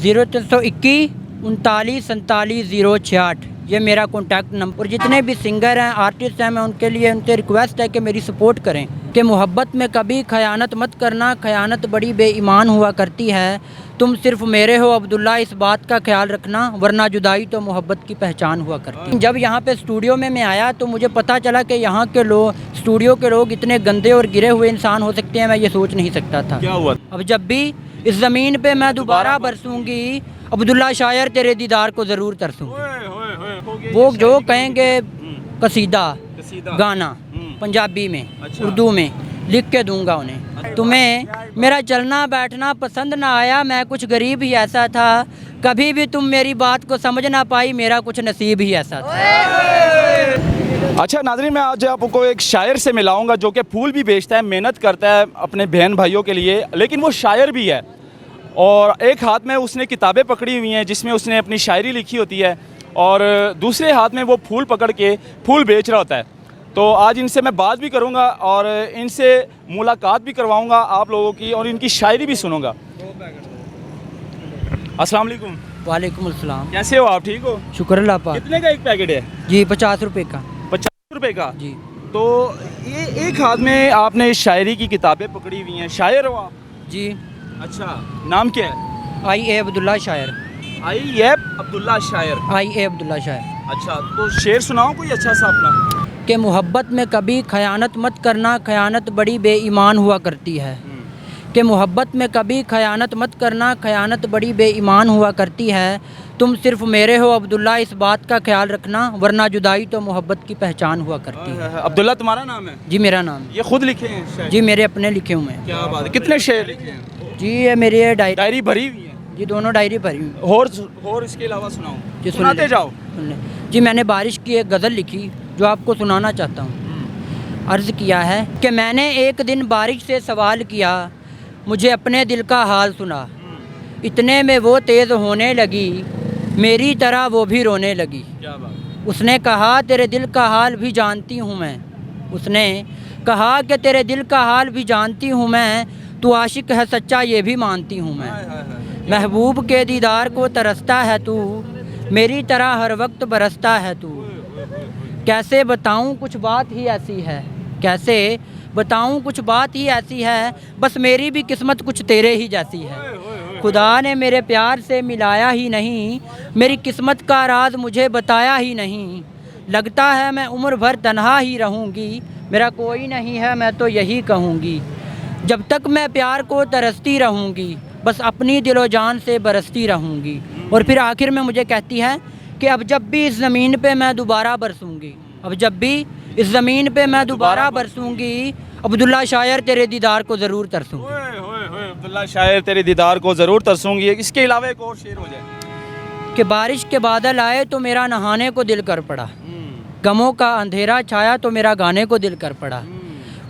0321 39 47 066 ये मेरा contact number. और जितने भी सिंगर हैं, आर्टिस्ट हैं, मैं उनके लिए उनसे रिक्वेस्ट है कि मेरी सपोर्ट करें कि मोहब्बत में कभी खयानत मत करना, खयानत बड़ी बेईमान हुआ करती है। तुम सिर्फ मेरे हो अब्दुल्ला, इस बात का ख्याल रखना, वरना जुदाई तो मोहब्बत की पहचान हुआ करती है। जब यहाँ पे स्टूडियो में मैं आया तो मुझे पता चला कि यहाँ के लोग, स्टूडियो के लोग इतने गंदे और गिरे हुए इंसान हो सकते हैं, मैं ये सोच नहीं सकता था। क्या हुआ? अब जब भी इस ज़मीन पे मैं दोबारा बरसूंगी, अब्दुल्ला शायर तेरे दीदार को ज़रूर तरसूंगी। वो जो कहेंगे कसीदा गाना पंजाबी में, उर्दू में लिख के दूंगा उन्हें। तुम्हें मेरा चलना बैठना पसंद ना आया, मैं कुछ गरीब ही ऐसा था, कभी भी तुम मेरी बात को समझ ना पाई, मेरा कुछ नसीब ही ऐसा था। अच्छा नाज़रीन, मैं आज आपको एक शायर से मिलाऊंगा जो कि फूल भी बेचता है, मेहनत करता है अपने बहन भाइयों के लिए, लेकिन वो शायर भी है। और एक हाथ में उसने किताबें पकड़ी हुई हैं जिसमें उसने अपनी शायरी लिखी होती है, और दूसरे हाथ में वो फूल पकड़ के फूल बेच रहा होता है। तो आज इनसे मैं बात भी करूंगा और इनसे मुलाकात भी करवाऊंगा आप लोगों की, और इनकी शायरी भी सुनूंगा। अस्सलाम वालेकुम। वालेकुम अस्सलाम। कैसे हो आप? ठीक हो? शुक्र अल्लाह पाक। कितने का एक पैकेट है? जी 50 रुपये का। 50 रुपये का? जी। तो ये एक हाथ में आपने शायरी की किताबें पकड़ी हुई हैं, शायर हो आप? जी। अच्छा, नाम क्या है? आई अब्दुल्ला शायर। अब्दुल्ला शायर। आई अब्दुल्ला शायर। अच्छा, तो शेर सुनाओ कोई अच्छा सा अपना। कि मोहब्बत में कभी खयानत मत करना, खयानत बड़ी बेईमान हुआ करती है। कि मोहब्बत में कभी खयानत मत करना, खयानत बड़ी बेईमान हुआ करती है। तुम सिर्फ मेरे हो अब्दुल्ला, इस बात का ख्याल रखना, वरना जुदाई तो मोहब्बत की पहचान हुआ करती है। अब्दुल्ला तुम्हारा नाम है? जी मेरा नाम। ये खुद लिखे हैं शायद? जी मेरे अपने लिखे हुए हैं। क्या बात है, कितने शेर लिखे हैं? जी ये मेरी डायरी भरी हुई है? जी दोनों डायरी भरी हुई। और इसके अलावा सुनाओ जी सुनाते जाओ। जी मैंने बारिश की एक गज़ल लिखी जो आपको सुनाना चाहता हूँ। अर्ज़ किया है कि मैंने एक दिन बारिश से सवाल किया, मुझे अपने दिल का हाल सुना, इतने में वो तेज़ होने लगी, मेरी तरह वो भी रोने लगी। क्या बात? उसने कहा तेरे दिल का हाल भी जानती हूँ मैं, उसने कहा कि तेरे दिल का हाल भी जानती हूँ मैं, तू आशिक है सच्चा ये भी मानती हूँ मैं। महबूब के दीदार को तरसता है तू, मेरी तरह हर वक्त बरसता है तू। कैसे बताऊँ कुछ बात ही ऐसी है, कैसे बताऊँ कुछ बात ही ऐसी है, बस मेरी भी किस्मत कुछ तेरे ही जैसी है। खुदा ने मेरे प्यार से मिलाया ही नहीं, मेरी किस्मत का राज मुझे बताया ही नहीं। लगता है मैं उम्र भर तन्हा ही रहूँगी, मेरा कोई नहीं है मैं तो यही कहूँगी। जब तक मैं प्यार को तरसती रहूँगी, बस अपनी दिलो जान से बरसती रहूँगी। और फिर आखिर में मुझे कहती है कि अब जब भी इस ज़मीन पे मैं दोबारा बरसूँगी, अब जब भी इस ज़मीन पे मैं दोबारा बरसूँगी, अब्दुल्ला शायर तेरे दीदार को ज़रूर तरसूँगी। अब्दुल्ला शायर तेरे दीदार को ज़रूर तरसूँगी। इसके अलावा एक और शेर हो जाए। कि बारिश के बादल आए तो मेरा नहाने को दिल कर पड़ा, गमों का अंधेरा छाया तो मेरा गाने को दिल कर पड़ा।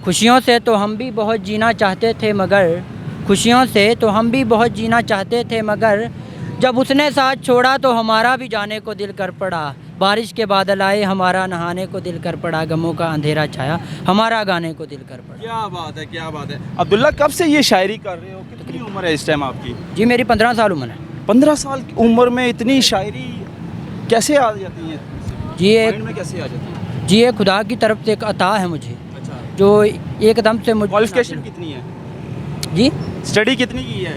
खुशियों से तो हम भी बहुत जीना चाहते थे मगर, खुशियों से तो हम भी बहुत जीना चाहते थे मगर, जब उसने साथ छोड़ा तो हमारा भी जाने को दिल कर पड़ा। बारिश के बादल आए हमारा नहाने को दिल कर पड़ा, गमों का अंधेरा छाया हमारा गाने को दिल कर पड़ा। क्या बात है, क्या बात है। अब्दुल्ला कब से ये शायरी कर रहे हो? कितनी उम्र है इस टाइम आपकी? जी मेरी 15 साल उम्र है। 15 साल की उम्र में इतनी शायरी कैसे आ जाती है? जी माइंड में कैसे आ जाती है? जी ये खुदा की तरफ से एक अता है मुझे। अच्छा, जो एकदम से मुझे। क्वालिफिकेशन कितनी है? जी स्टडी कितनी की है?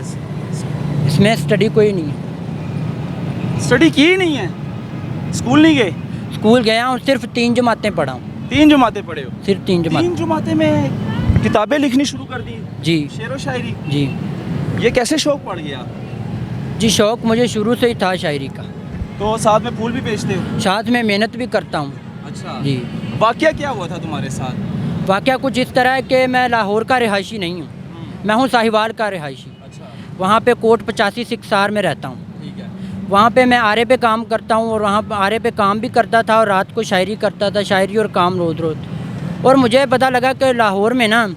इसमें स्टडी कोई नहीं है। स्टडी की ही नहीं है? स्कूल नहीं गए? स्कूल गया हूँ, सिर्फ 3 जमातें पढ़ा हूँ। 3 जमातें पढ़े हो? सिर्फ 3 जमातें। 3 जमातें में किताबें लिखनी शुरू कर दी? जी शेर व शायरी? जी ये कैसे शौक पड़ गया? जी शौक़ मुझे शुरू से ही था शायरी का। तो साथ में फूल भी बेचते हो? साथ में मेहनत भी करता हूँ। अच्छा जी। वाकया क्या हुआ था तुम्हारे साथ? वाकया कुछ इस तरह है कि मैं लाहौर का रिहायशी नहीं हूँ, मैं हूँ साहिवाल का रिहायशी। अच्छा, वहाँ पे कोट 85 सिक्सार में रहता हूँ। ठीक है। वहाँ पे मैं आरे पे काम करता हूँ, और वहाँ आरे पे काम भी करता था और रात को शायरी करता था, शायरी और काम रोज़ रोज़। और मुझे पता लगा कि लाहौर में ना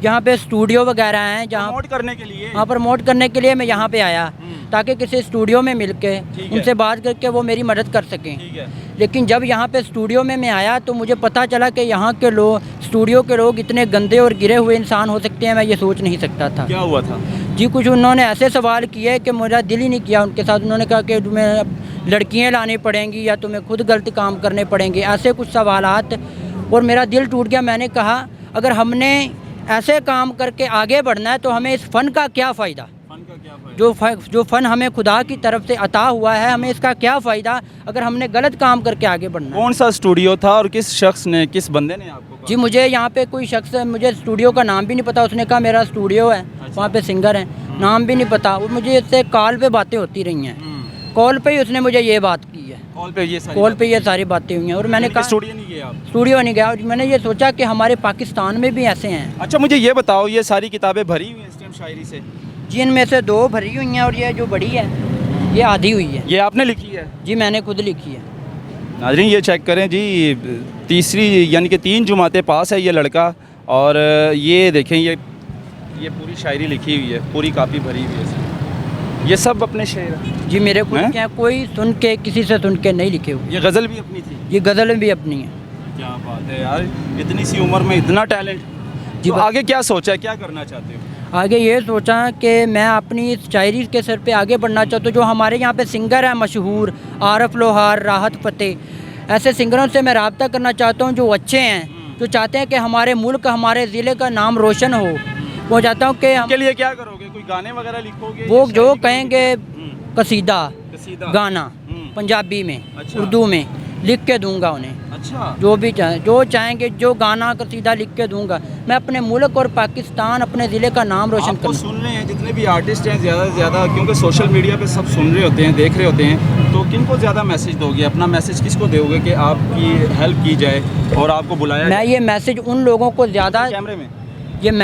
यहाँ पे स्टूडियो वगैरह हैं जहाँ प्रमोट करने के लिए। हाँ प्रमोट करने के लिए मैं यहाँ पे आया, ताकि किसी स्टूडियो में मिल के उनसे बात करके वो मेरी मदद कर सकें। ठीक है। लेकिन जब यहाँ पे स्टूडियो में मैं आया तो मुझे पता चला कि यहाँ के लोग, स्टूडियो के लोग इतने गंदे और गिरे हुए इंसान हो सकते हैं, मैं ये सोच नहीं सकता था। क्या हुआ था? जी कुछ उन्होंने ऐसे सवाल किए कि मेरा दिल ही नहीं किया उनके साथ। उन्होंने कहा कि तुम्हें अब लड़कियाँ लानी पड़ेंगी या तुम्हें खुद गलत काम करने पड़ेंगे, ऐसे कुछ सवालात, और मेरा दिल टूट गया। मैंने कहा अगर हमने ऐसे काम करके आगे बढ़ना है तो हमें इस फ़न का क्या फ़ायदा, जो फ़न हमें खुदा की तरफ से अता हुआ है, हमें इसका क्या फ़ायदा अगर हमने गलत काम करके आगे बढ़ना है। कौन सा स्टूडियो था और किस शख्स ने, किस बंदे ने आपको कहा? जी मुझे यहाँ पे कोई शख्स, मुझे स्टूडियो का नाम भी नहीं पता, उसने कहा मेरा स्टूडियो है, वहाँ पे सिंगर हैं, नाम भी नहीं पता। और मुझे इससे कॉल पे बातें होती रही हैं, कॉल पे ही उसने मुझे ये बात की है, कॉल पे ये सारी बातें हुई हैं। और मैंने कहा स्टूडियो नहीं गया आप? स्टूडियो नहीं गया। और मैंने ये सोचा कि हमारे पाकिस्तान में भी ऐसे हैं। अच्छा मुझे ये बताओ, ये सारी किताबें भरी हुई हैं इस टाइम शायरी से? जी इनमें से 2 भरी हुई हैं और ये जो बड़ी है ये आधी हुई है। ये आपने लिखी है? जी मैंने खुद लिखी है। नाज़रीन ये चेक करें जी, तीसरी यानी कि 3 जुमाते पास है ये लड़का, और ये देखें ये पूरी शायरी लिखी हुई है, पूरी कापी भरी हुई है इसमें। ये सब अपने शेर हैं? जी मेरे खुद के हैं, कोई सुन के किसी से सुन के नहीं लिखे हुए। ये गज़ल भी अपनी थी? ये गज़ल भी अपनी है। क्या बात है यार, इतनी सी उम्र में इतना टैलेंट। जी तो आगे क्या सोचा है, क्या करना चाहते हो? आगे ये सोचा कि मैं अपनी इस शायरी के सर पे आगे बढ़ना चाहता हूँ। जो हमारे यहाँ पे सिंगर हैं मशहूर, आरफ लोहार, राहत फ़तेह, ऐसे सिंगरों से मैं रब्ता करना चाहता हूँ जो अच्छे हैं, जो चाहते हैं कि हमारे मुल्क, हमारे ज़िले का नाम रोशन हो। वो चाहता हूँ कि हम के लिए क्या करोगे, कोई गाने वगैरह लिखोगे? वो जो कहेंगे कसीदा, कसीदा, गाना पंजाबी में, अच्छा। उर्दू में लिख के दूंगा उन्हें। अच्छा, जो भी चाहे, जो चाहेंगे, जो गाना कसीदा लिख के दूंगा। मैं अपने मुल्क और पाकिस्तान, अपने ज़िले का नाम रोशन आपको करूँ। सुन रहे हैं जितने भी आर्टिस्ट हैं ज़्यादा से ज़्यादा, क्योंकि सोशल मीडिया पे सब सुन रहे होते हैं, देख रहे होते हैं, तो किन को ज़्यादा मैसेज दोगे, अपना मैसेज किसको दोगे कि आपकी हेल्प की जाए और आपको बुलाया मैं ये मैसेज उन लोगों को ज़्यादा, कैमरे में?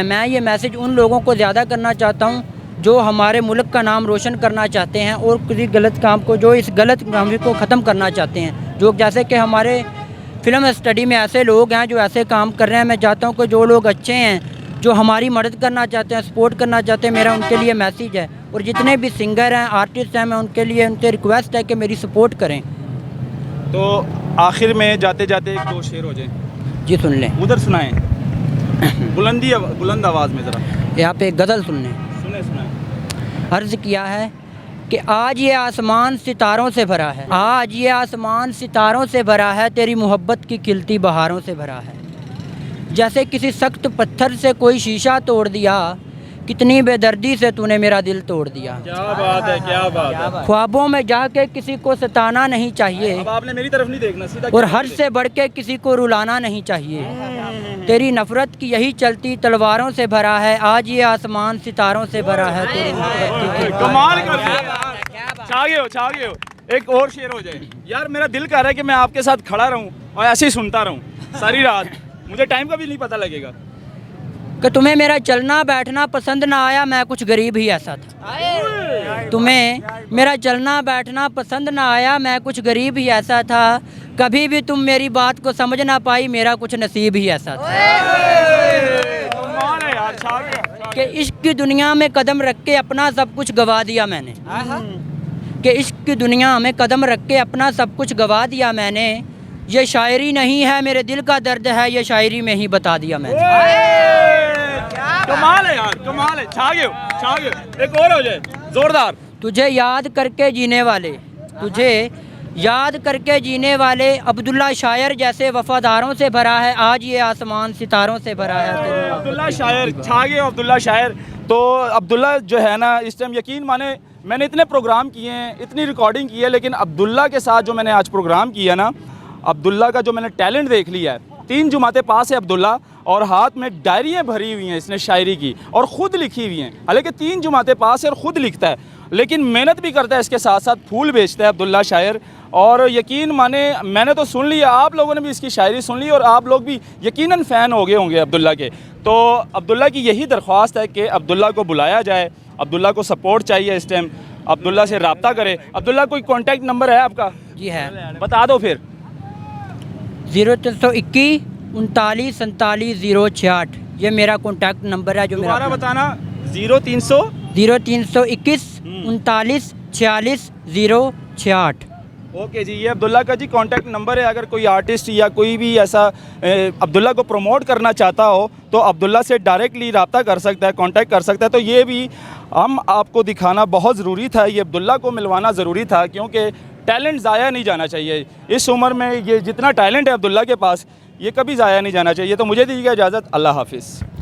मैं ये मैसेज उन लोगों को ज़्यादा करना चाहता हूँ जो हमारे मुल्क का नाम रोशन करना चाहते हैं और किसी गलत काम को, जो इस गलत काम को ख़त्म करना चाहते हैं। जो जैसे कि हमारे फिल्म स्टडी में ऐसे लोग हैं जो ऐसे काम कर रहे हैं। मैं चाहता हूँ कि जो लोग अच्छे हैं, जो हमारी मदद करना चाहते हैं, सपोर्ट करना चाहते हैं, मेरा उनके लिए मैसेज है। और जितने भी सिंगर हैं, आर्टिस्ट हैं, मैं उनके लिए, उनसे रिक्वेस्ट है कि मेरी सपोर्ट करें। तो आखिर में जाते जाते 2 शेर हो जाए। जी सुन लें, उधर सुनाएं, बुलंद आवाज़ में ज़रा यहाँ पे एक गज़ल सुन लें। सुनाएं। अर्ज़ किया है कि आज ये आसमान सितारों से भरा है, आज ये आसमान सितारों से भरा है, तेरी मोहब्बत की खिलती बहारों से भरा है। जैसे किसी सख्त पत्थर से कोई शीशा तोड़ दिया, कितनी बेदर्दी से तूने मेरा दिल तोड़ दिया। क्या बात है, क्या बात है। ख्वाबों में जाके किसी को सताना नहीं चाहिए, अब आपने मेरी तरफ नहीं देखना, सीधा और हर से बढ़ के किसी को रुलाना नहीं चाहिए। तेरी नफ़रत की यही चलती तलवारों से भरा है, आज ये आसमान सितारों से भरा है, तेरी मोहब्बत की खिलती कमाल कर दिया यार, छा गए हो। एक और शेर हो जाए यार, मेरा दिल कर रहा है कि मैं आपके साथ खड़ा रहूं और ऐसे ही सुनता रहूं सारी रात, मुझे टाइम का भी नहीं पता लगेगा। कि तुम्हें मेरा चलना बैठना पसंद ना आया, मैं कुछ गरीब ही ऐसा था। तुम्हें मेरा चलना बैठना पसंद ना आया, मैं कुछ गरीब ही ऐसा था। कभी भी तुम मेरी बात को समझ ना पाई, मेरा कुछ नसीब ही ऐसा था। कि इश्क की दुनिया में कदम रख के अपना सब कुछ गवा दिया मैंने, कि इश्क की दुनिया में कदम रख के अपना सब कुछ गवा दिया मैंने। ये शायरी नहीं है, मेरे दिल का दर्द है, ये शायरी में ही बता दिया मैंने। कमाल है यार, कमाल है, छा गए। एक और हो जाए जोरदार। तुझे याद करके जीने वाले, तुझे याद करके जीने वाले, अब्दुल्ला शायर जैसे वफादारों से भरा है, आज ये आसमान सितारों से भरा है। अब्दुल्ला शायर, छा गए अब्दुल्ला शायर। तो अब्दुल्ला जो है ना, इस टाइम यकीन माने मैंने इतने प्रोग्राम किए हैं, इतनी रिकॉर्डिंग की है, लेकिन अब्दुल्ला के साथ जो मैंने आज प्रोग्राम किया ना, अब्दुल्ला का जो मैंने टैलेंट देख लिया है। 3 जुमाते पास है अब्दुल्ला, और हाथ में डायरियाँ भरी हुई हैं इसने शायरी की, और ख़ुद लिखी हुई हैं। हालांकि 3 जुमाते पास है और ख़ुद लिखता है, लेकिन मेहनत भी करता है, इसके साथ साथ फूल बेचता है अब्दुल्ला शायर। और यकीन माने मैंने तो सुन लिया, आप लोगों ने भी इसकी शायरी सुन ली, और आप लोग भी यकीनन फ़ैन हो गए होंगे अब्दुल्ला के। तो अब्दुल्ला की यही दरख्वास्त है कि अब्दुल्ला को बुलाया जाए, अब्दुल्ला को सपोर्ट चाहिए इस टाइम, अब्दुल्ला से रब्ता करें। अब्दुल्ला कोई कॉन्टैक्ट नंबर है आपका? जी है, बता दो फिर। 0321 39 47 068, ये मेरा कॉन्टैक्ट नंबर है। जो दोबारा बताना। 0321 39 46 068। ओके जी, ये अब्दुल्ला का जी कांटेक्ट नंबर है। अगर कोई आर्टिस्ट या कोई भी ऐसा अब्दुल्ला को प्रमोट करना चाहता हो तो अब्दुल्ला से डायरेक्टली रब्ता कर सकता है, कांटेक्ट कर सकता है। तो ये भी हम आपको दिखाना बहुत ज़रूरी था, ये अब्दुल्ला को मिलवाना ज़रूरी था, क्योंकि टैलेंट ज़ाया नहीं जाना चाहिए। इस उम्र में ये जितना टैलेंट है अब्दुल्ला के पास, ये कभी ज़ाया नहीं जाना चाहिए। तो मुझे दीजिएगा इजाज़त, अल्लाह हाफिज़।